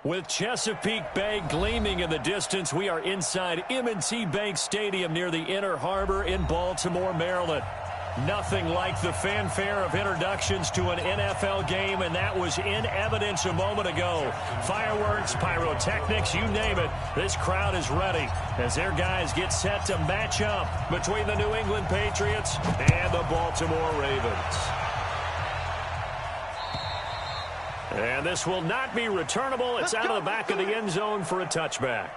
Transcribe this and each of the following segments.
With Chesapeake Bay gleaming in the distance, we are inside M&T Bank Stadium near the Inner Harbor in Baltimore, Maryland. Nothing like the fanfare of introductions to an NFL game, and that was in evidence a moment ago. Fireworks, pyrotechnics, you name it. This crowd is ready as their guys get set to match up between the New England Patriots and the Baltimore Ravens. And this will not be returnable. It's out of the back of the end zone for a touchback.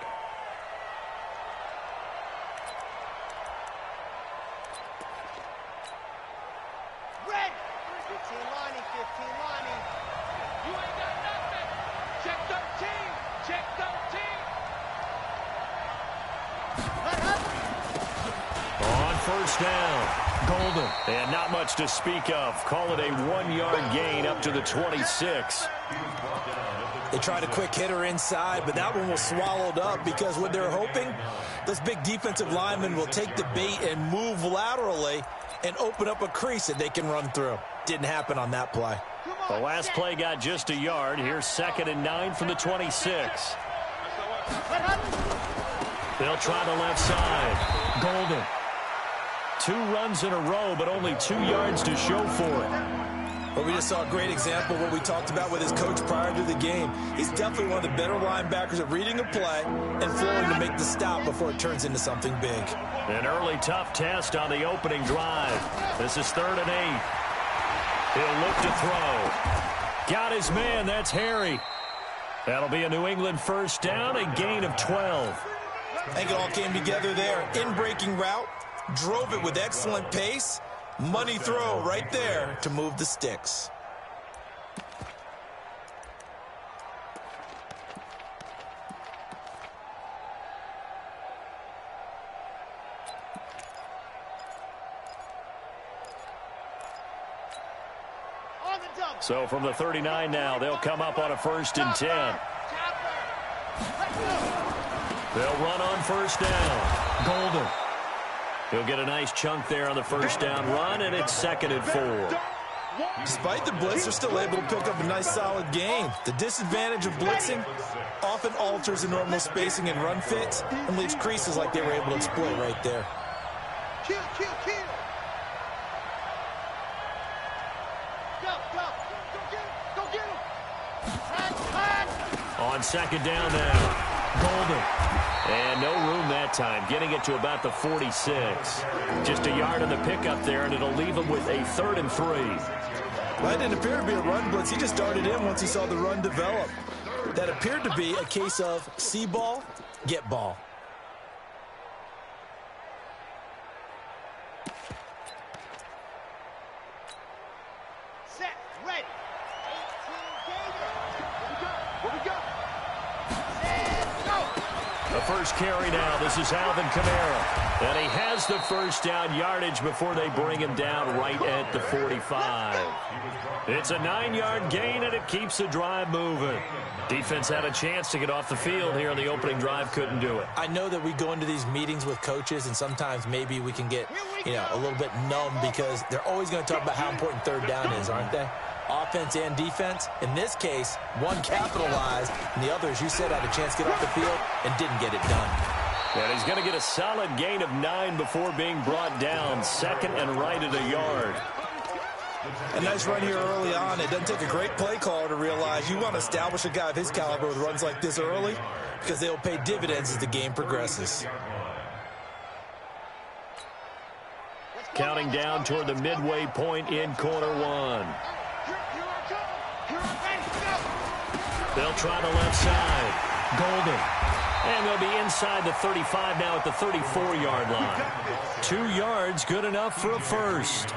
Red. 15 lining, 15 lining. You ain't got nothing. Check 13. Check 13. On first down. Golden. And not much to speak of. Call it a 1-yard gain up to the 26. They tried a quick hitter inside, but that one was swallowed up because what they're hoping, those big defensive linemen will take the bait and move laterally and open up a crease that they can run through. Didn't happen on that play. The last play got just a yard. Here's 2nd and 9 from the 26. They'll try the left side. Golden. 2 runs in a row, but only 2 yards to show for it. Well, we just saw a great example of what we talked about with his coach prior to the game. He's definitely one of the better linebackers at reading a play and flowing to make the stop before it turns into something big. An early tough test on the opening drive. This is 3rd and 8. He'll look to throw. Got his man. That's Harry. That'll be a New England first down, a gain of 12. I think it all came together there. In-breaking route. Drove it with excellent pace. Money throw right there to move the sticks. So from the 39 now, they'll come up on a 1st and 10. They'll run on first down. Golden. He'll get a nice chunk there on the first down run, and it's 2nd and 4. Despite the blitz, they're still able to pick up a nice solid gain. The disadvantage of blitzing often alters the normal spacing and run fits and leaves creases like they were able to exploit right there. Kill, kill, kill. Go, go. Go get him. On 2nd down now. Golden. And no room that time, getting it to about the 46. Just a yard on the pickup there, and it'll leave him with a 3rd and 3. Well, that didn't appear to be a run blitz. He just darted in once he saw the run develop. That appeared to be a case of see ball, get ball. Set, ready. 18 Here we go. The first carry now. This is Alvin Kamara. And he has the first down yardage before they bring him down right at the 45. It's a 9-yard gain, and it keeps the drive moving. Defense had a chance to get off the field here on the opening drive. Couldn't do it. I know that we go into these meetings with coaches, and sometimes maybe we can get, a little bit numb because they're always going to talk about how important 3rd down is, aren't they? Offense and defense. In this case, one capitalized, and the other, as you said, had a chance to get off the field and didn't get it done. And he's going to get a solid gain of 9 before being brought down. 2nd and right at a yard. A nice run here early on. It doesn't take a great play caller to realize you want to establish a guy of his caliber with runs like this early because they will pay dividends as the game progresses. Counting down toward the midway point in quarter 1. They'll try the left side. Golden. And they'll be inside the 35 now at the 34-yard line. 2 yards, good enough for a first.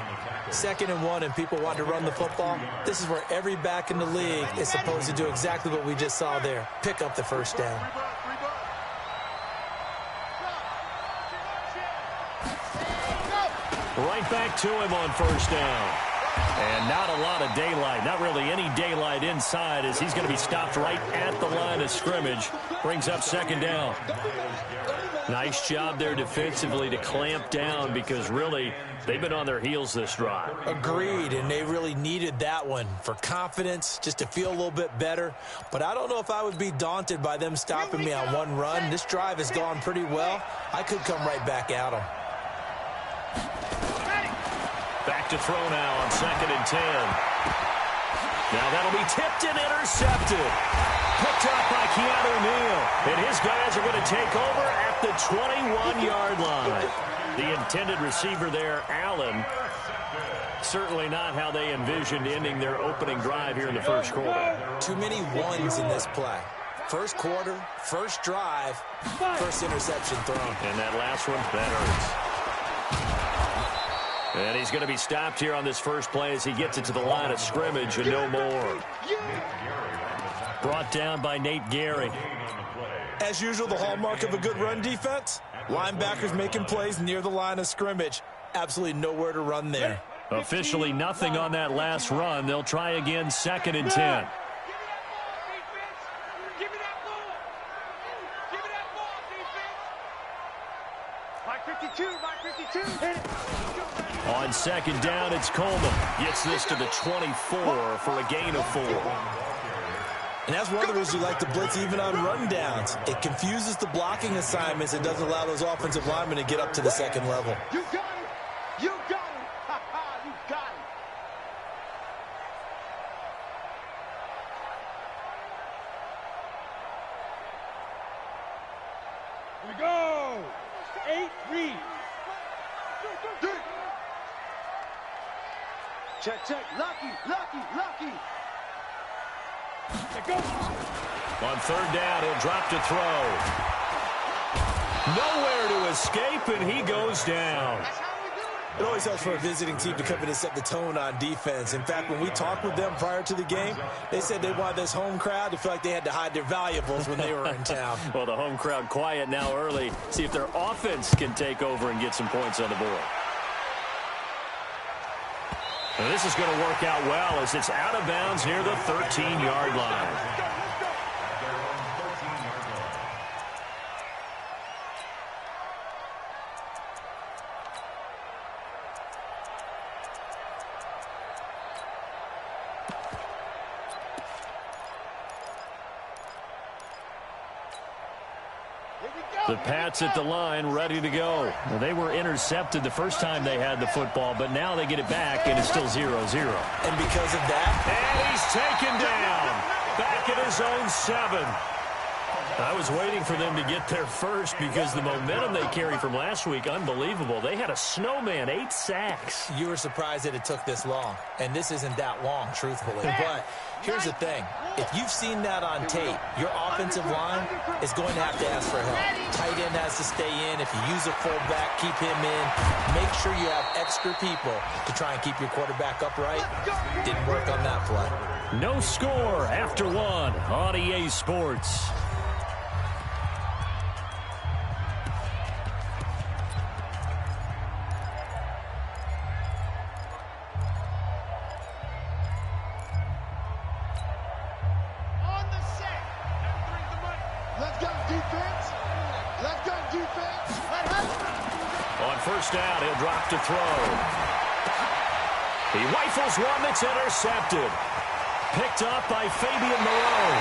2nd and 1, and people want to run the football. This is where every back in the league is supposed to do exactly what we just saw there. Pick up the first down. Right back to him on first down. And not a lot of daylight, not really any daylight inside as he's going to be stopped right at the line of scrimmage. Brings up 2nd down. Nice job there defensively to clamp down because really they've been on their heels this drive. Agreed, and they really needed that one for confidence, just to feel a little bit better. But I don't know if I would be daunted by them stopping me on one run. This drive has gone pretty well. I could come right back at them. Back to throw now on 2nd and 10. Now that'll be tipped and intercepted. Picked up by Keanu Neal. And his guys are going to take over at the 21-yard line. The intended receiver there, Allen. Certainly not how they envisioned ending their opening drive here in the first quarter. Too many ones in this play. First quarter, first drive, first interception thrown. And that last one, that hurts. And he's going to be stopped here on this first play as he gets it to the line of scrimmage and no more. Brought down by Nate Gary. As usual, the hallmark of a good run defense, linebackers making plays near the line of scrimmage. Absolutely nowhere to run there. Officially nothing on that last run. They'll try again 2nd and 10. On 2nd down, it's Coleman. Gets this to the 24 for a gain of 4. And that's one of the reasons you like to blitz even on run downs. It confuses the blocking assignments and doesn't allow those offensive linemen to get up to the second level. You got him. You got him. Ha-ha, you got him. Here we go. 8-3. Check, check. Lucky, lucky, lucky. It goes. On 3rd down, he'll drop to throw. Nowhere to escape, and he goes down. It always helps for a visiting team to come in and set the tone on defense. In fact, when we talked with them prior to the game, they said they wanted this home crowd to feel like they had to hide their valuables when they were in town. Well, the home crowd quiet now early. See if their offense can take over and get some points on the board. And this is going to work out well as it's out of bounds near the 13-yard line. The Pats at the line, ready to go. Well, they were intercepted the first time they had the football, but now they get it back, and it's still 0-0. And because of that, and he's taken down. Back at his own 7. I was waiting for them to get there first because the momentum they carry from last week, unbelievable. They had a snowman, 8 sacks. You were surprised that it took this long, and this isn't that long, truthfully. But here's the thing. If you've seen that on tape, your offensive line is going to have to ask for help. Tight end has to stay in. If you use a fullback, keep him in. Make sure you have extra people to try and keep your quarterback upright. Didn't work on that play. No score after 1 on EA Sports. Down, he'll drop to throw. He rifles one that's intercepted. Picked up by Fabian Moreau.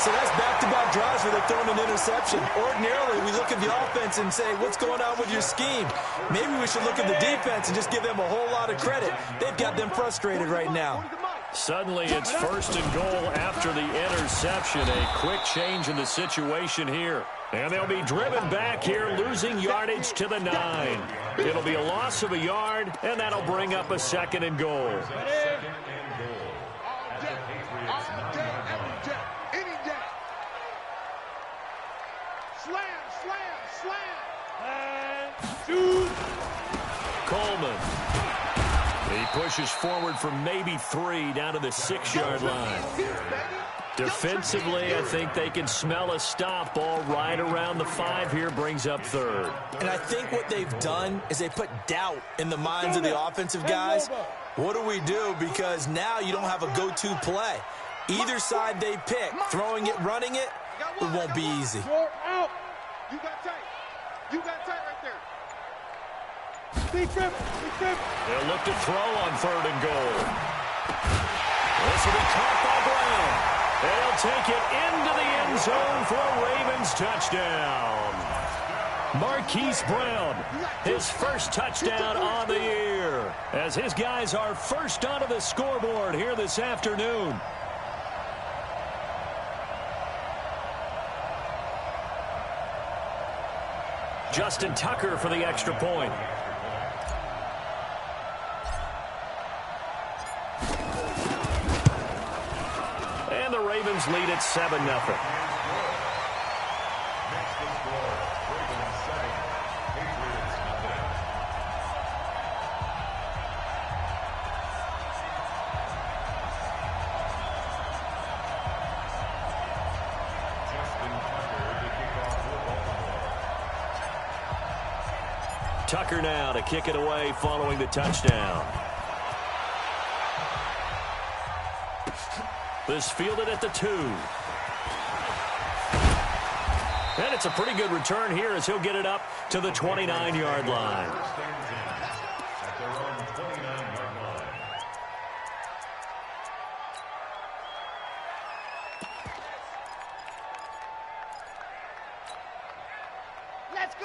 So that's back-to-back drives where they're throwing an interception. Ordinarily, we look at the offense and say, what's going on with your scheme? Maybe we should look at the defense and just give them a whole lot of credit. They've got them frustrated right now. Suddenly, it's 1st and goal after the interception. A quick change in the situation here. And they'll be driven back here, losing yardage to the 9. It'll be a loss of a yard, and that'll bring up a 2nd and goal. Coleman. He pushes forward for maybe 3 down to the 6-yard line. Defensively, I think they can smell a stop ball right around the 5 here, brings up 3rd. And I think what they've done is they put doubt in the minds of the offensive guys. What do we do? Because now you don't have a go-to play. Either side they pick, throwing it, running it, it won't be easy. You got tight. You got tight right there. Big trip. They'll look to throw on 3rd and goal. This will be caught by Brown. They'll take it into the end zone for a Ravens touchdown. Marquise Brown, his first touchdown on the year, as his guys are first onto the scoreboard here this afternoon. Justin Tucker for the extra point. And the Ravens lead at 7-0. Tucker now to kick it away following the touchdown. This fielded at the 2. And it's a pretty good return here as he'll get it up to the 29-yard line.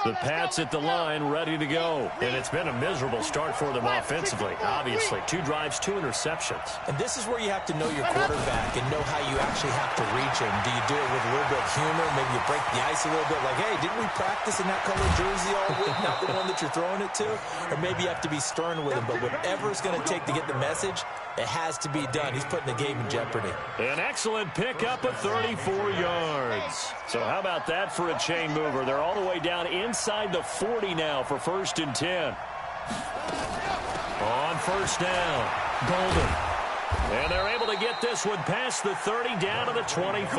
The Pats at the line, ready to go. And it's been a miserable start for them offensively. Obviously, 2 drives, 2 interceptions. And this is where you have to know your quarterback and know how you actually have to reach him. Do you do it with a little bit of humor? Maybe you break the ice a little bit like, hey, didn't we practice in that colored jersey all week? Not the one that you're throwing it to? Or maybe you have to be stern with him. But whatever it's going to take to get the message, it has to be done. He's putting the game in jeopardy. An excellent pickup of 34 yards. So how about that for a chain mover? They're all the way down inside the 40 now for 1st and 10. On 1st down, Golden. And they're able to get this one past the 30 down to the 25.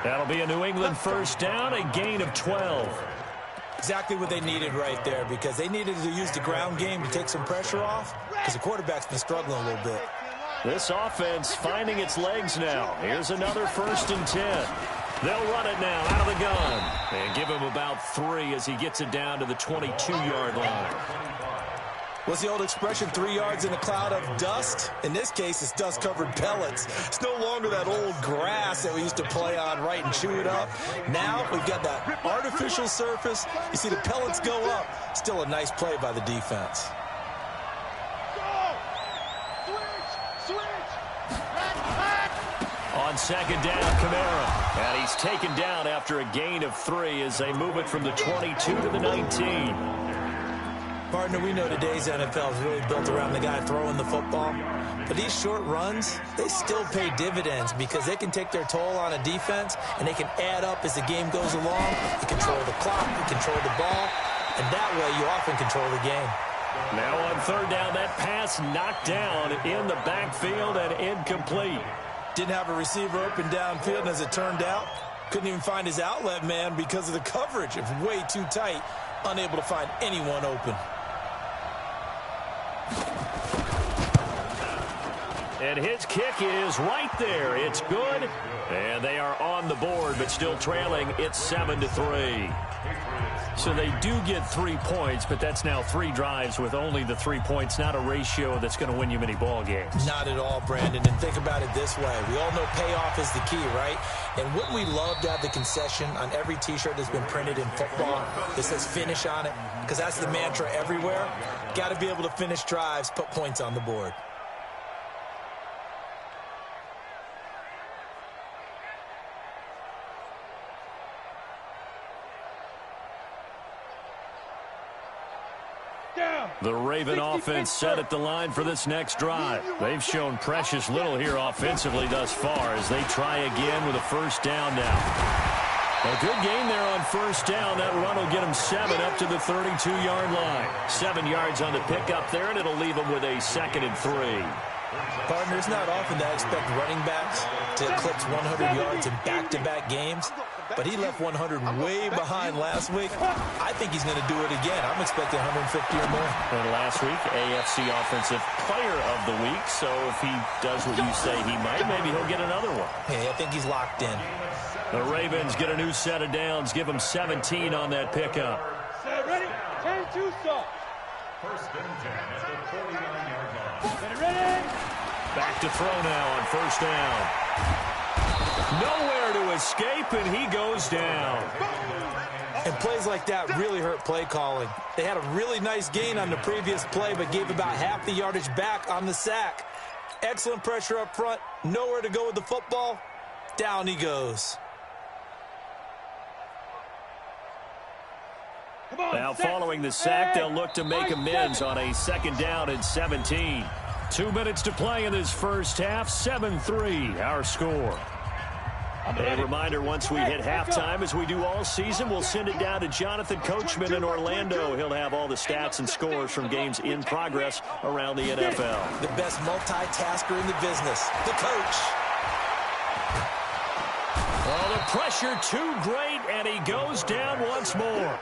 That'll be a New England 1st down, a gain of 12. Exactly what they needed right there, because they needed to use the ground game to take some pressure off, because the quarterback's been struggling a little bit. This offense finding its legs now. Here's another 1st and 10. They'll run it now out of the gun and give him about 3 as he gets it down to the 22-yard line. What's the old expression, 3 yards in a cloud of dust? In this case, it's dust-covered pellets. It's no longer that old grass that we used to play on, right, and chew it up. Now we've got that artificial surface. You see the pellets go up. Still a nice play by the defense. On 2nd down, Kamara. And he's taken down after a gain of 3 as they move it from the 22 to the 19. Partner, we know today's NFL is really built around the guy throwing the football. But these short runs, they still pay dividends because they can take their toll on a defense and they can add up as the game goes along. You control the clock, you control the ball, and that way you often control the game. Now on 3rd down, that pass knocked down in the backfield and incomplete. Didn't have a receiver open downfield, and as it turned out, couldn't even find his outlet man because of the coverage. It was way too tight, unable to find anyone open. And his kick is right there. It's good. And they are on the board, but still trailing. It's 7-3. So they do get 3 points, but that's now 3 drives with only the 3 points, not a ratio that's going to win you many ball games. Not at all, Brandon. And think about it this way. We all know payoff is the key, right? And wouldn't we love to have the concession on every T-shirt that's been printed in football that says finish on it? Because that's the mantra everywhere. Got to be able to finish drives, put points on the board. The Raven offense set at the line for this next drive. They've shown precious little here offensively thus far as they try again with a 1st down now. A good game there on 1st down. That run will get them 7 up to the 32-yard line. 7 yards on the pickup there, and it'll leave them with a 2nd and 3. Partner, it's not often that I expect running backs to eclipse 100 yards in back-to-back games, but he left 100 way behind last week. I think he's going to do it again. I'm expecting 150 or more. And last week, AFC Offensive Player of the Week, so if he does what you say he might, maybe he'll get another one. Hey, I think he's locked in. The Ravens get a new set of downs, give them 17 on that pickup. Ready? 10-2 stop. First and 10 at the 49-yard line. Ready? Back to throw now on first down. Nowhere to escape, and he goes down. And plays like that really hurt play calling. They had a really nice gain on the previous play, but gave about half the yardage back on the sack. Excellent pressure up front. Nowhere to go with the football. Down he goes. Now following the sack, they'll look to make amends on a second down and 17. 2 minutes to play in this first half. 7-3 our score. A reminder, once we hit halftime, as we do all season, we'll send it down to Jonathan Coachman in Orlando. He'll have all the stats and scores from games in progress around the NFL. The best multitasker in the business, the coach. Oh, the pressure too great, and he goes down once more.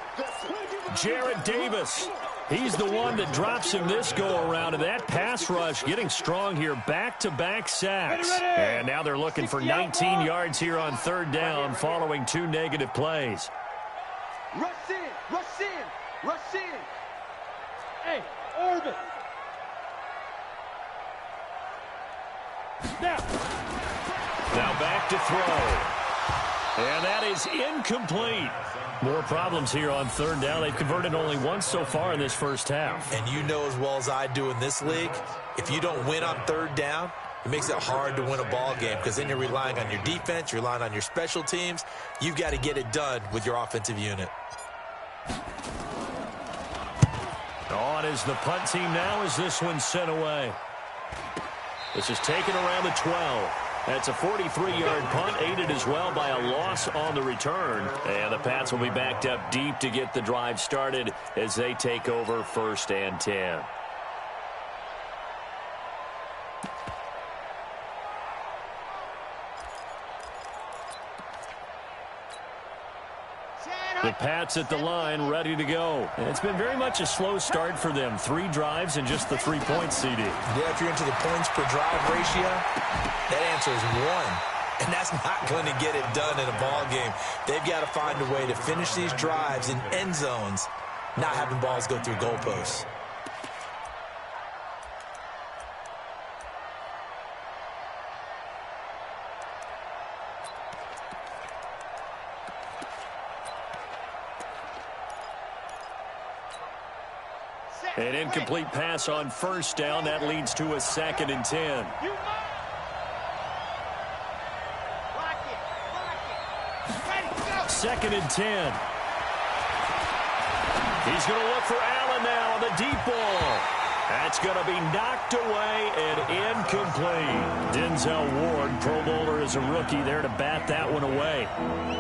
Jarrett Davis. He's the one that drops him this go-around, and that pass rush getting strong here. Back-to-back sacks. And now they're looking for 19 yards here on third down following 2 negative plays. Rush in, rush in, rush in. Hey, orbit. Now back to throw. And that is incomplete. More problems here on third down. They've converted only once so far in this first half. And you know as well as I do in this league, if you don't win on third down, it makes it hard to win a ball game because then you're relying on your defense, you're relying on your special teams. You've got to get it done with your offensive unit. On is the punt team now as this one's sent away. This is taken around the 12. That's a 43-yard punt, aided as well by a loss on the return. And the Pats will be backed up deep to get the drive started as they take over first and 10. The Pats at the line, ready to go. And it's been very much a slow start for them. 3 drives and just the 3 points, CD. Yeah, if you're into the points per drive ratio, that answer is 1. And that's not going to get it done in a ball game. They've got to find a way to finish these drives in end zones, not having balls go through goalposts. An incomplete pass on first down. That leads to a 2nd and 10. Second and 10. He's going to look for Allen now on the deep ball. That's going to be knocked away and incomplete. Denzel Ward, Pro Bowler as a rookie, there to bat that one away.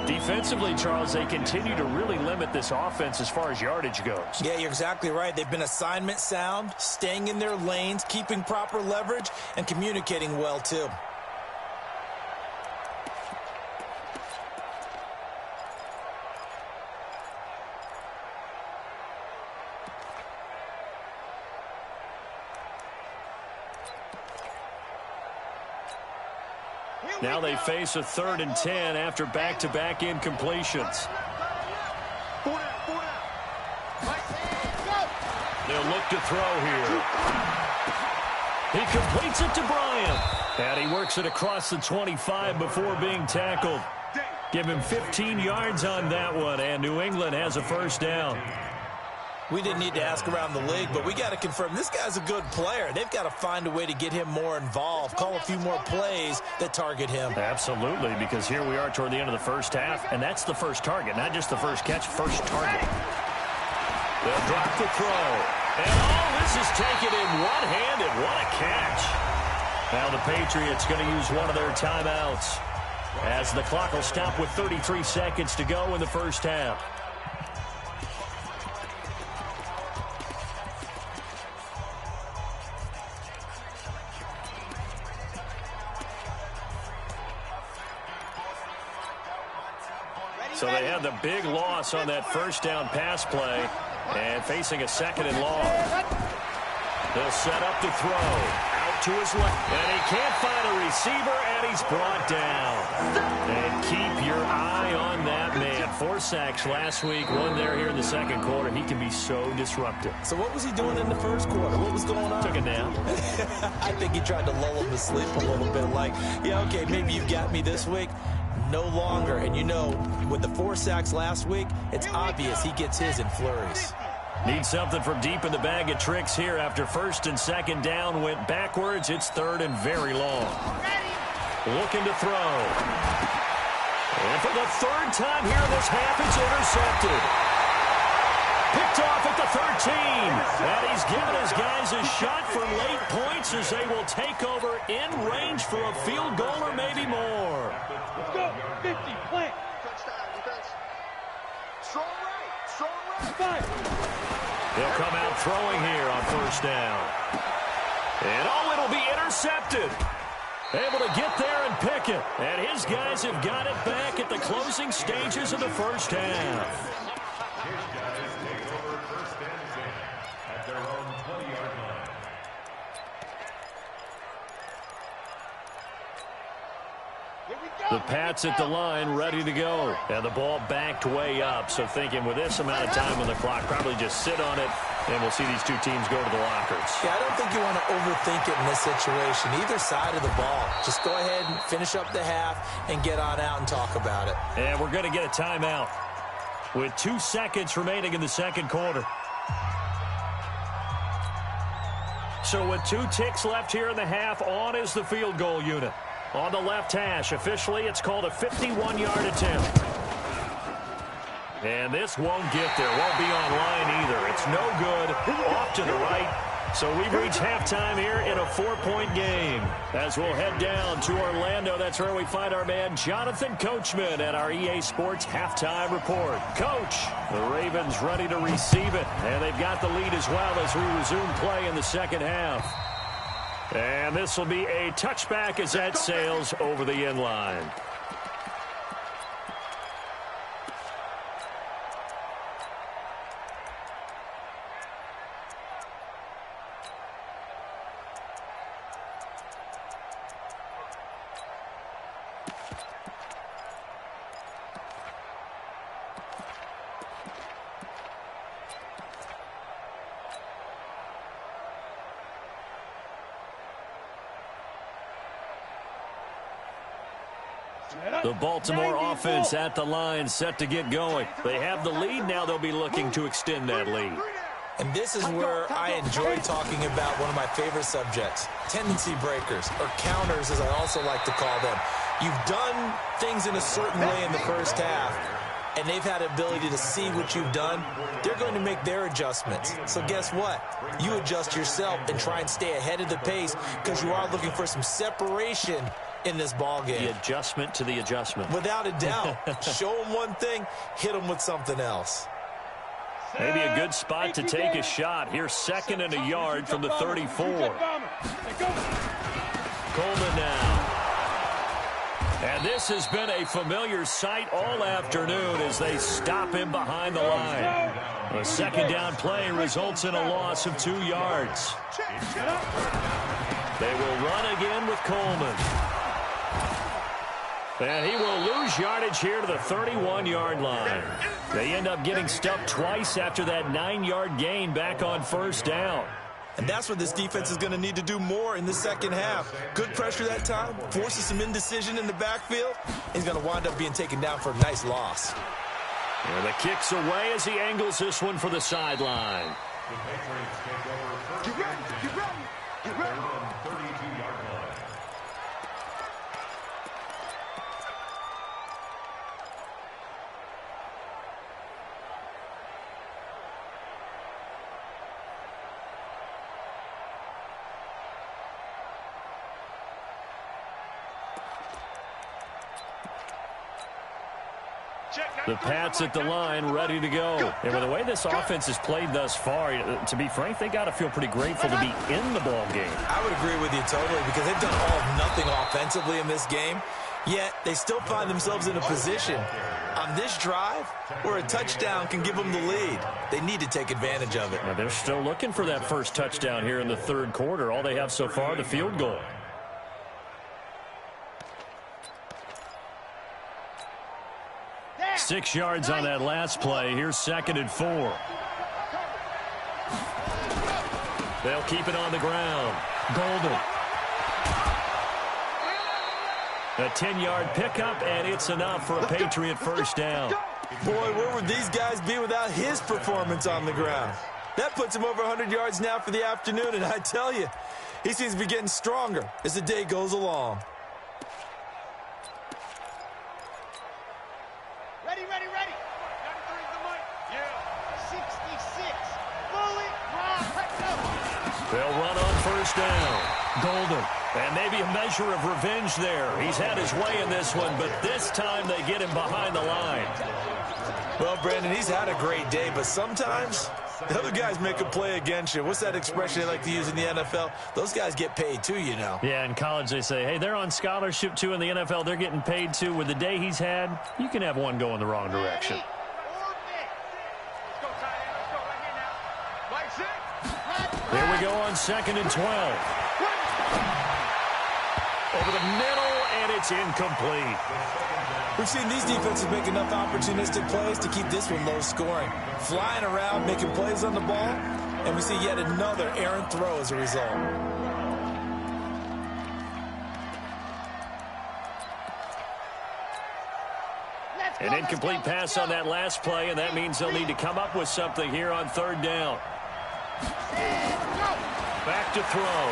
Defensively, Charles, they continue to really limit this offense as far as yardage goes. Yeah, you're exactly right. They've been assignment sound, staying in their lanes, keeping proper leverage, and communicating well, too. Now they face a 3rd and 10 after back-to-back incompletions. They'll look to throw here. He completes it to Bryant. And he works it across the 25 before being tackled. Give him 15 yards on that one, and New England has a first down. We didn't need to ask around the league, but we got to confirm this guy's a good player. They've got to find a way to get him more involved, call a few more plays that target him. Absolutely, because here we are toward the end of the first half, and that's the first target, not just the first catch, first target. They'll drop the throw. And this is taken in one-handed. What a catch. Now the Patriots going to use one of their timeouts as the clock will stop with 33 seconds to go in the first half. So they had the big loss on that first down pass play and facing a 2nd and long. They'll set up to throw. Out to his left. And he can't find a receiver, and he's brought down. And keep your eye on that man. 4 sacks last week, 1 there here in the second quarter. He can be so disruptive. So what was he doing in the first quarter? What was going on? Took a nap. I think he tried to lull him to sleep a little bit. Like, yeah, okay, maybe you've got me this week. No longer. And you know, with the 4 sacks last week, it's obvious he gets his in flurries. Need something from deep in the bag of tricks here after first and second down went backwards. It's third and very long. Looking to throw. And for the third time here in this half, it's intercepted. Picked off at the 13. And he's given his guys a shot for late points as they will take over in range for a field goal or maybe more. Let's go. 50, plant. Touchdown, defense. Strong right. Strong right. Fire. He'll come out throwing here on first down. And it'll be intercepted. Able to get there and pick it. And his guys have got it back at the closing stages of the first half. His guys take over first and 10 at their own 20-yard line. Here we go. The Pats at the line, ready to go. And the ball backed way up. So thinking with this amount of time on the clock, probably just sit on it, and we'll see these two teams go to the lockers. Yeah, I don't think you want to overthink it in this situation. Either side of the ball. Just go ahead and finish up the half and get on out and talk about it. And we're going to get a timeout with 2 seconds remaining in the second quarter. So with 2 ticks left here in the half, on is the field goal unit. On the left hash, officially, it's called a 51-yard attempt. And this won't get there. Won't be online either. It's no good. Off to the right. So we've reached halftime here in a 4-point game. As we'll head down to Orlando, that's where we find our man Jonathan Coachman at our EA Sports Halftime Report. Coach, the Ravens ready to receive it. And they've got the lead as well as we resume play in the second half. And this will be a touchback as that sails over the end line. The Baltimore offense at the line, set to get going. They have the lead. Now they'll be looking to extend that lead. And this is where I enjoy talking about one of my favorite subjects, tendency breakers, or counters as I also like to call them. You've done things in a certain way in the first half, and they've had the ability to see what you've done. They're going to make their adjustments. So guess what? You adjust yourself and try and stay ahead of the pace because you are looking for some separation in this ball game. The adjustment to the adjustment. Without a doubt. Show them one thing, hit them with something else. Maybe a good spot to take a shot. Here's 2nd and a yard from the 34. Coleman now. And this has been a familiar sight all afternoon as they stop him behind the line. A second down play results in a loss of 2 yards. They will run again with Coleman. And he will lose yardage here to the 31-yard line. They end up getting stuffed twice after that 9-yard gain back on first down. And that's what this defense is going to need to do more in the second half. Good pressure that time, forces some indecision in the backfield. He's going to wind up being taken down for a nice loss. And the kick's away as he angles this one for the sideline. The Patriots take over first and 10 at their own 32-yard line. The Pats at the line, ready to go. And with the way this offense has played thus far, to be frank, they got to feel pretty grateful to be in the ball game. I would agree with you totally because they've done all of nothing offensively in this game, yet they still find themselves in a position on this drive where a touchdown can give them the lead. They need to take advantage of it. Now they're still looking for that first touchdown here in the third quarter. All they have so far, the field goal. There. 6 yards on that last play. Here's 2nd and 4. They'll keep it on the ground. Golden. A 10-yard pickup, and it's enough for a Patriot first down. Boy, where would these guys be without his performance on the ground? That puts him over 100 yards now for the afternoon, and I tell you, he seems to be getting stronger as the day goes along. Ready, ready, ready. 66. Bullet, rock, They'll run on first down. Golden. And maybe a measure of revenge there. He's had his way in this one, but this time they get him behind the line. Well, Brandon, he's had a great day, but sometimes the other guys make a play against you. What's that expression they like to use in the NFL? Those guys get paid too, you know. Yeah, in college they say, hey, they're on scholarship too. In the NFL, they're getting paid too. With the day he's had, you can have one go in the wrong direction. Here we go on 2nd and 12. Over the middle, and it's incomplete. We've seen these defenses make enough opportunistic plays to keep this one low scoring. Flying around, making plays on the ball, and we see yet another errant throw as a result. An incomplete pass on that last play, and that means they'll need to come up with something here on 3rd down. Back to throw.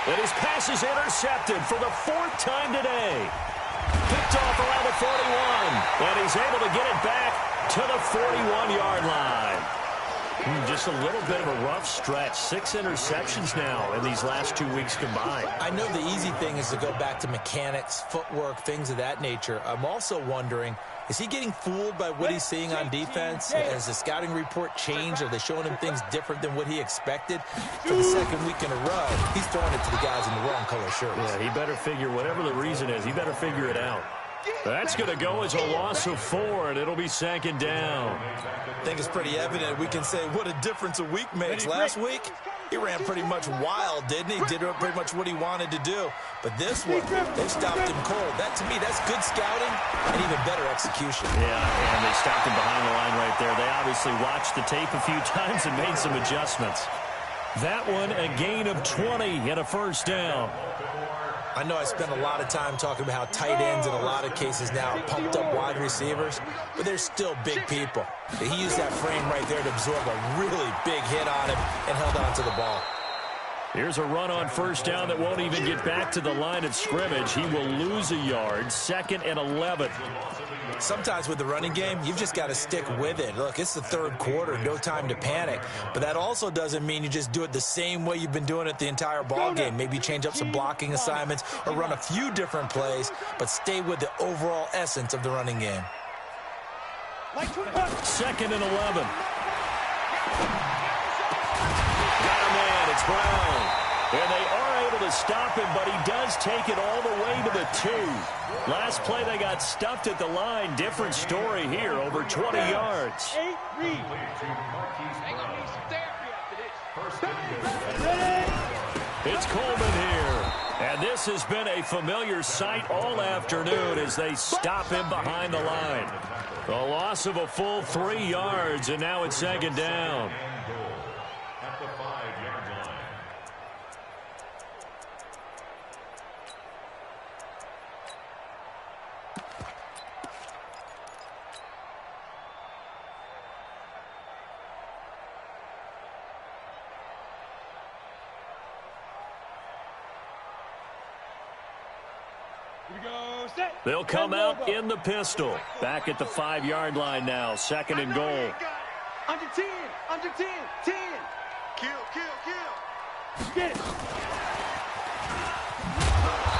And his pass is intercepted for the 4th time today. Picked off around the 41. And he's able to get it back to the 41-yard line. Just a little bit of a rough stretch. 6 interceptions now in these last 2 weeks combined. I know the easy thing is to go back to mechanics, footwork, things of that nature. I'm also wondering, is he getting fooled by what he's seeing on defense? Has the scouting report changed? Are they showing him things different than what he expected? For the 2nd week in a row, he's throwing it to the guys in the wrong color shirts. Yeah, he better figure, whatever the reason is, he better figure it out. That's going to go as a loss of 4, and it'll be 2nd down. I think it's pretty evident we can say what a difference a week makes. Last week, he ran pretty much wild, didn't he? Did pretty much what he wanted to do. But this one, they stopped him cold. That, to me, that's good scouting and even better execution. Yeah, and they stopped him behind the line right there. They obviously watched the tape a few times and made some adjustments. That one, a gain of 20 and a first down. I know I spend a lot of time talking about how tight ends in a lot of cases now are pumped up wide receivers, but they're still big people. He used that frame right there to absorb a really big hit on him and held on to the ball. Here's a run on first down that won't even get back to the line of scrimmage. He will lose a yard. 2nd and 11. Sometimes with the running game, you've just got to stick with it. Look, it's the 3rd quarter, no time to panic. But that also doesn't mean you just do it the same way you've been doing it the entire ball game. Maybe change up some blocking assignments or run a few different plays, but stay with the overall essence of the running game. 2nd and 11. Got a man, it's Brown. And they are able to stop him, but he does take it all the way to the 2. Last play, they got stuffed at the line. Different story here, over 20 yards. It's Coleman here. And this has been a familiar sight all afternoon as they stop him behind the line. A loss of a full 3 yards, and now it's 2nd down. At the 5-yard line. They'll come out in the pistol. Back at the 5-yard line now. 2nd and goal. Under 10, under 10, 10. Kill, kill, kill. Get it.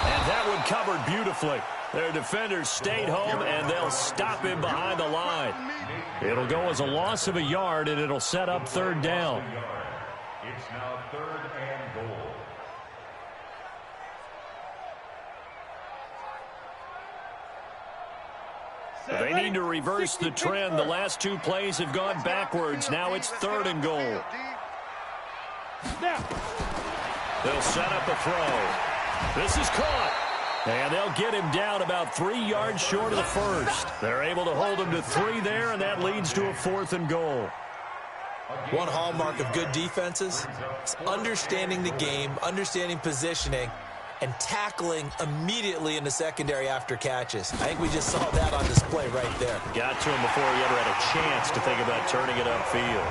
And that one covered beautifully. Their defenders stayed home, and they'll stop him behind the line. It'll go as a loss of a yard, and it'll set up 3rd down. It's now 3rd and goal. They need to reverse the trend. The last two plays have gone backwards. Now it's 3rd and goal. They'll set up a throw. This is caught. And they'll get him down about 3 yards short of the first. They're able to hold him to 3 there, and that leads to a 4th and goal. One hallmark of good defenses is understanding the game, understanding positioning, and tackling immediately in the secondary after catches. I think we just saw that on display right there. Got to him before he ever had a chance to think about turning it upfield.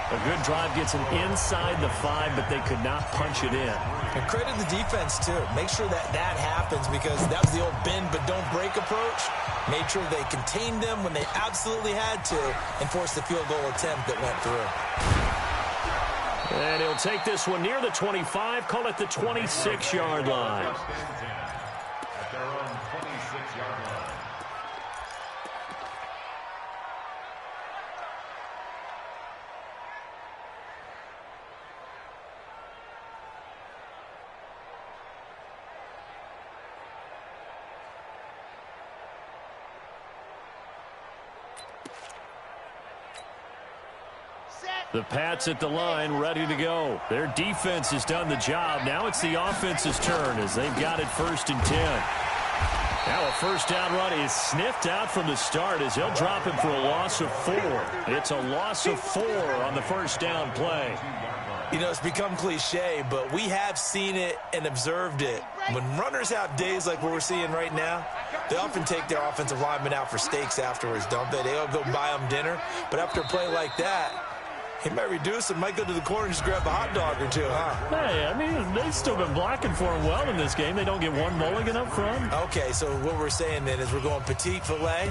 A good drive gets him inside the 5, but they could not punch it in. And credit the defense, too. Make sure that happens, because that was the old bend but don't break approach. Made sure they contained them when they absolutely had to and forced the field goal attempt that went through. And he'll take this one near the 25, call it the 26-yard line. At their own 26-yard line. The Pats at the line, ready to go. Their defense has done the job. Now it's the offense's turn as they've got it 1st and 10. Now a first down run is sniffed out from the start as he'll drop him for a loss of 4. It's a loss of 4 on the first down play. You know, it's become cliche, but we have seen it and observed it. When runners have days like what we're seeing right now, they often take their offensive linemen out for steaks afterwards, don't they? They'll go buy them dinner. But after a play like that, he might reduce and might go to the corner and just grab a hot dog or two, huh? Hey, I mean, they've still been blocking for him well in this game. They don't get one mulligan up front. Okay, so what we're saying then is we're going petite filet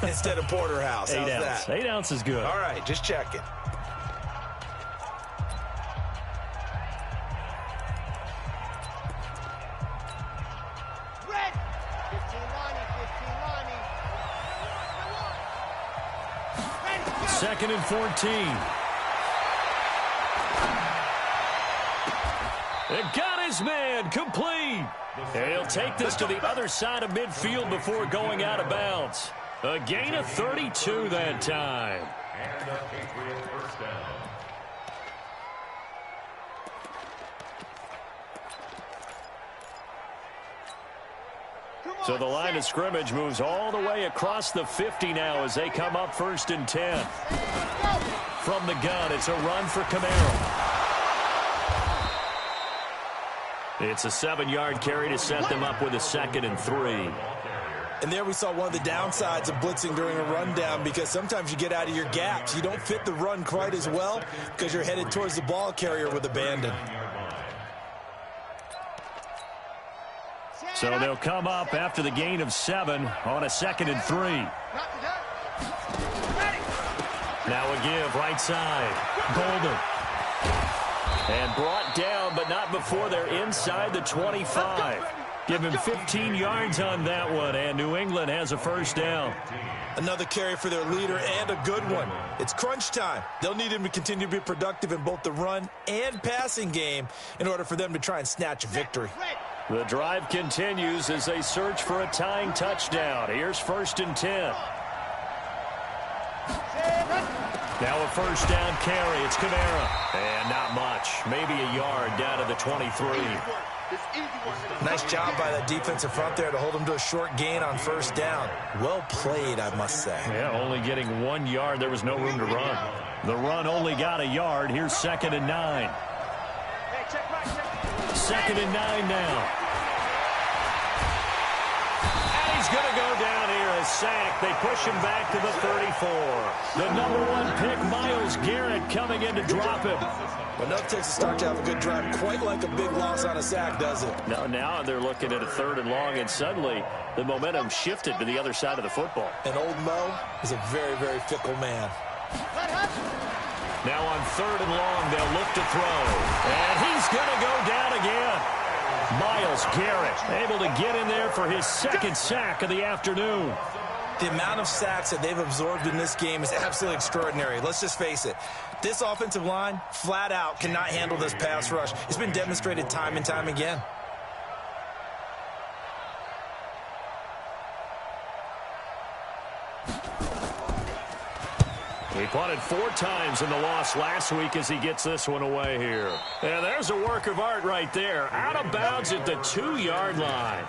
instead of porterhouse. How's 8 ounce. that? 8 ounce is good. All right, just checking. Red. 15 lining, 15 lining. Red, go. 2nd and 14. It got his man complete. And he'll take this to the other side of midfield before going out of bounds. A gain of 32 that time. And a Patriot first down. So the line of scrimmage moves all the way across the 50 now as they come up 1st and 10. From the gun, it's a run for Camaro. It's a 7-yard carry to set them up with a 2nd and 3. And there we saw one of the downsides of blitzing during a rundown, because sometimes you get out of your gaps. You don't fit the run quite as well because you're headed towards the ball carrier with abandon. So they'll come up after the gain of 7 on a 2nd and 3. Now a give right side. Golden. And brought down, but not before they're inside the 25. Give him 15 yards on that one, and New England has a first down. Another carry for their leader, and a good one. It's crunch time. They'll need him to continue to be productive in both the run and passing game in order for them to try and snatch a victory. The drive continues as they search for a tying touchdown. Here's 1st and 10. Now a first down carry. It's Camara. And not much. Maybe a yard down to the 23. Nice job by that defensive front there to hold him to a short gain on first down. Well played, I must say. Yeah, only getting 1 yard. There was no room to run. The run only got a yard. Here's 2nd and 9. 2nd and 9 now. And he's going to go down here. A sack. They push him back to the 34. The #1 pick, Myles Garrett, coming in to drop him. Well, enough takes a start to have a good drive. Quite like a big loss on a sack, does it? Now they're looking at a 3rd and long, and suddenly the momentum shifted to the other side of the football. And old Mo is a very, very fickle man. Now on 3rd and long, they'll look to throw. And he's going to go down again. Myles Garrett able to get in there for his 2nd sack of the afternoon. The amount of sacks that they've absorbed in this game is absolutely extraordinary. Let's just face it. This offensive line, flat out, cannot handle this pass rush. It's been demonstrated time and time again. He punted 4 times in the loss last week as he gets this one away here. And there's a work of art right there. Out of bounds at the 2-yard line.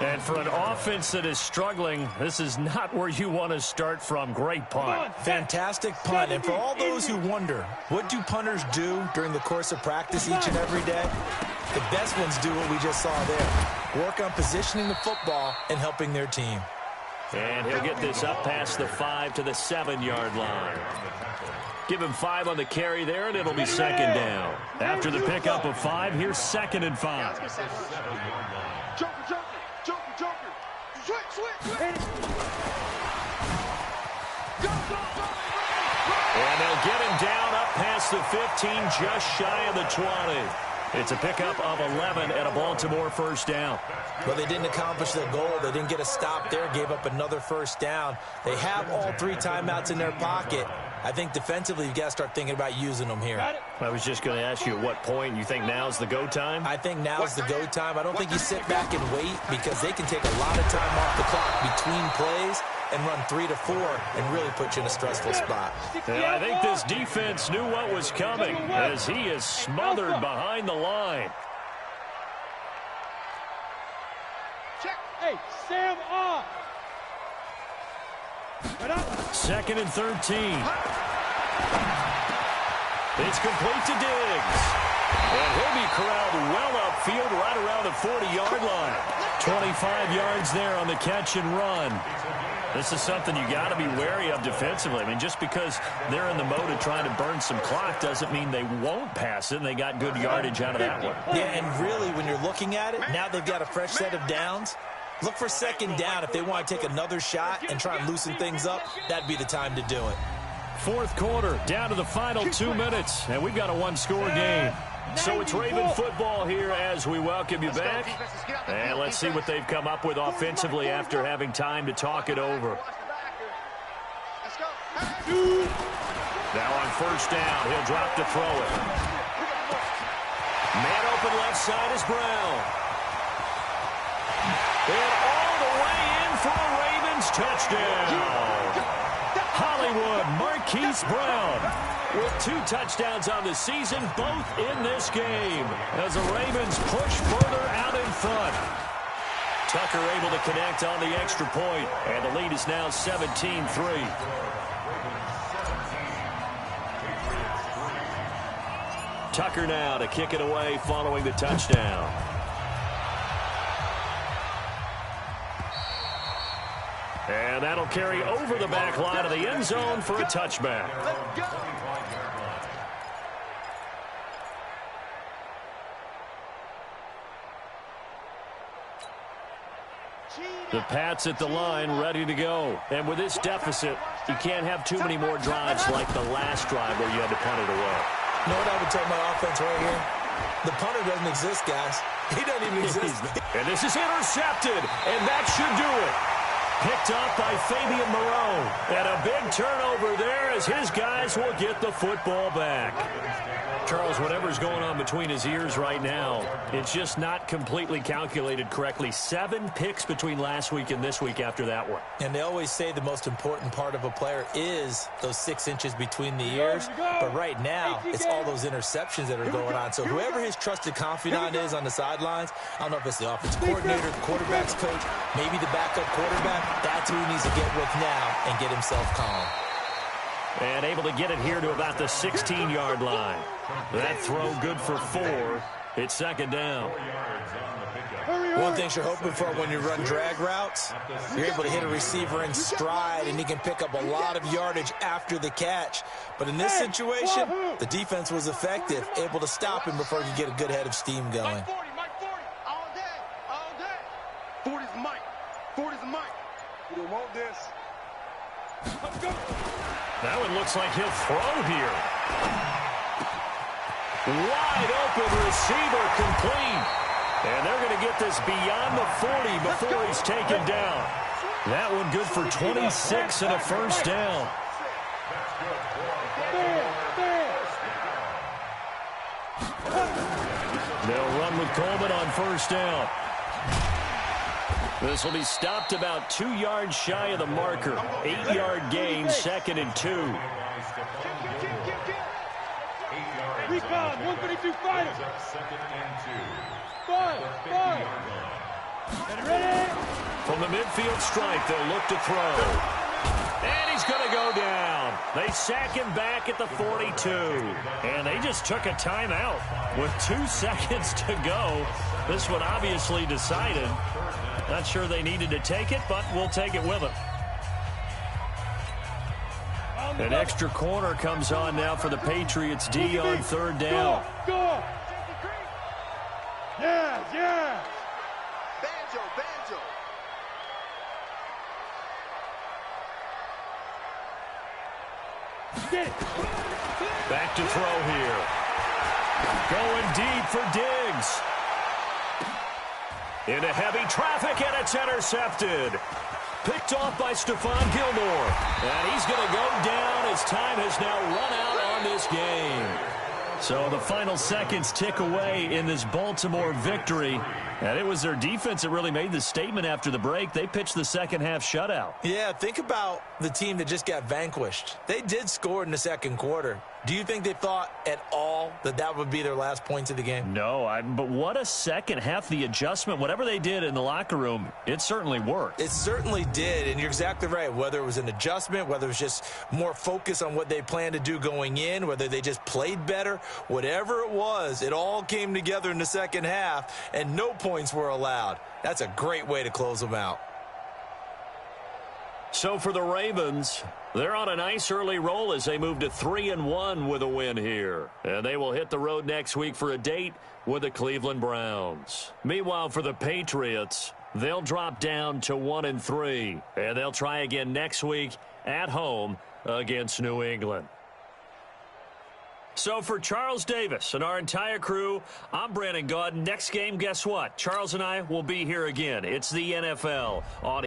And for an offense that is struggling, this is not where you want to start from. Great punt. Fantastic punt. And for all those who wonder, what do punters do during the course of practice each and every day? The best ones do what we just saw there. Work on positioning the football and helping their team. And he'll get this up past the 5 to the 7-yard line. Give him 5 on the carry there, and it'll be 2nd down. After the pickup of 5, here's 2nd and 5. Joker. Switch. And they'll get him down up past the 15, just shy of the 20. It's a pickup of 11 and a Baltimore 1st down. Well, they didn't accomplish their goal. They didn't get a stop there, gave up another 1st down. They have all 3 timeouts in their pocket. I think defensively, you've got to start thinking about using them here. I was just going to ask you at what point you think now's the go time? I think now's the go time. I don't think you sit back and wait because they can take a lot of time off the clock between plays and run 3 to 4 and really put you in a stressful spot. Yeah, I think this defense knew what was coming as he is smothered behind the line. Check. Hey, Sam off. 2nd and 13. It's complete to Diggs. And he'll be corralled well upfield right around the 40-yard line. 25 yards there on the catch and run. This is something you got to be wary of defensively. I mean, just because they're in the mode of trying to burn some clock doesn't mean they won't pass it, and they got good yardage out of that one. Yeah, and really, when you're looking at it, now they've got a fresh set of downs. Look for 2nd down. If they want to take another shot and try and loosen things up, that'd be the time to do it. 4th quarter, down to the final 2 minutes, and we've got a 1-score game. So it's Raven football here as we welcome you back. And let's see what they've come up with offensively after having time to talk it over. Now on 1st down, he'll drop to throw it. Man open left side is Brown. And all the way in for a Ravens touchdown. Hollywood Marquise Brown with 2 touchdowns on the season, both in this game, as the Ravens push further out in front. Tucker able to connect on the extra point, and the lead is now 17-3. Tucker now to kick it away following the touchdown. And that'll carry over the back line of the end zone for a touchback. The Pats at the line, ready to go. And with this deficit, you can't have too many more drives like the last drive where you had to punt it away. You know what I would tell my offense right here? The punter doesn't exist, guys. He doesn't even exist. And this is intercepted, and that should do it. Picked up by Fabian Moreau. And a big turnover there as his guys will get the football back. Charles, whatever's going on between his ears right now, it's just not completely calculated correctly. 7 picks between last week and this week after that one. And they always say the most important part of a player is those 6 inches between the ears. But right now, it's all those interceptions that are going on. So whoever his trusted confidant is on the sidelines, I don't know if it's the offensive coordinator, the quarterback's coach, maybe the backup quarterback, that's who he needs to get with now and get himself calm. And able to get it here to about the 16-yard line. That throw good for 4. It's 2nd down. One thing you're hoping for when you run drag routes, you're able to hit a receiver in stride, and he can pick up a lot of yardage after the catch. But in this situation, the defense was effective, able to stop him before he could get a good head of steam going. Mike 40, all day. 40's Mike. 40's Mike. You don't want this. Let's go. That one looks like he'll throw here. Wide open receiver complete. And they're going to get this beyond the 40 before he's taken down. That one good for 26 and a 1st down. They'll run with Coleman on 1st down. This will be stopped about 2 yards shy of the marker. 8-yard gain, 2nd and 2. Recon, 132 fighter. Second and 2. Five. Ready? From the midfield stripe, they'll look to throw. And he's going to go down. They sack him back at the 42. And they just took a timeout with 2 seconds to go. This one obviously decided. Not sure they needed to take it, but we'll take it with them. An extra corner comes on now for the Patriots D on 3rd down. Go. Yeah. Banjo. Get it. Back to throw here. Going deep for Diggs. Into heavy traffic, and it's intercepted. Picked off by Stephon Gilmore. And he's going to go down as time has now run out on this game. So the final seconds tick away in this Baltimore victory. And it was their defense that really made the statement after the break. They pitched the second half shutout. Yeah, think about the team that just got vanquished. They did score in the second quarter. Do you think they thought at all that that would be their last points of the game? No, but what a second half. The adjustment, whatever they did in the locker room, it certainly worked. It certainly did, and you're exactly right. Whether it was an adjustment, whether it was just more focus on what they planned to do going in, whether they just played better, whatever it was, it all came together in the second half, and no points were allowed. That's a great way to close them out. So for the Ravens, they're on a nice early roll as they move to 3-1 with a win here. And they will hit the road next week for a date with the Cleveland Browns. Meanwhile, for the Patriots, they'll drop down to 1-3. And they'll try again next week at home against New England. So for Charles Davis and our entire crew, I'm Brandon Gaudin. Next game, guess what? Charles and I will be here again. It's the NFL on